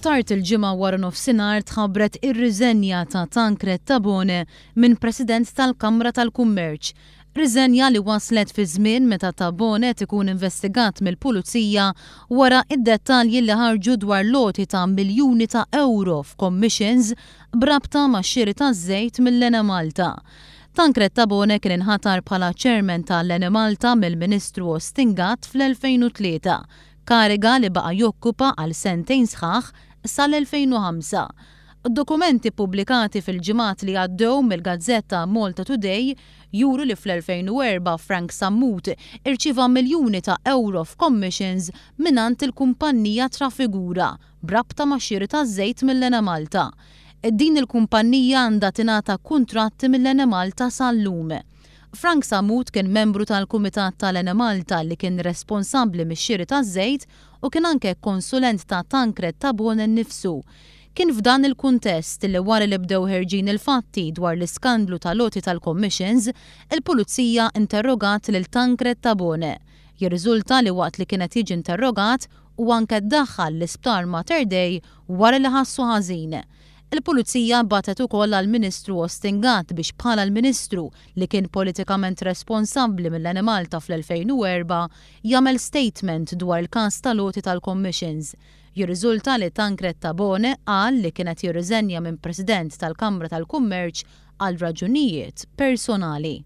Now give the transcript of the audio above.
Tard il-ġimgħa wara nofsinhar tħabbret ir-riżenja ta' Tancred Tabone minn President tal-Kamra tal-Kummerċ. Riżenja li waslet fi żmien meta Tabone ikun investigat mill-Pulizija wara id-dettalji li ħarġu dwar loti ta' miljuni ta' euro f'commissions brabta max-xiri taż-żejt mill-Eni Malta. Tancred Tabone kien inħatar bħala chairman tal-Eni Malta mill-Ministru Ostingat fl-2003, kariga li baqa' jokkupa għal sentejn sħaħ sal-2005. Dokumenti pubblikati fil-ġimgħat li għaddew mill-Gazzetta Malta Today juru li fl-2004 Frank Sammut irċieva miljuni ta' euro f'commissions minant il-kumpanija Trafigura brabta ma' xiri taż-żejt mill-Eni Malta. Din il-kumpanija għandha tingħata kuntratti mill-Eni Malta sal-lum. Frank Sammut kien membru tal-Kumitat tal-Eni Malta li kien responsabbli mix-xiri taż-żejt u kien anke konsulent ta' Tancred Tabone nnifsu. Kien f'dan il-kuntest li wara li bdew ħerġin il-fatti dwar l-iskandlu tal-loti tal-commissions, il-Pulizija interrogat lil Tancred Tabone. Jirriżulta li waqt li kienet jiġi interrogat u anke ddaħħal l-isptar Mater Dei wara li ħassu ħażin. Il-Pulizija batet ukoll għall-Ministru Ostingat biex bħala l-Ministru li kien politikament responsabbli mill-Eni Malta fl-2004 jagħmel statement dwar il-każ tal-loti tal-commissions. Jirriżulta li Tancred Tabone qal li kienet jirriżenja minn President tal-Kamra tal-Kummerċ għal raġunijiet personali.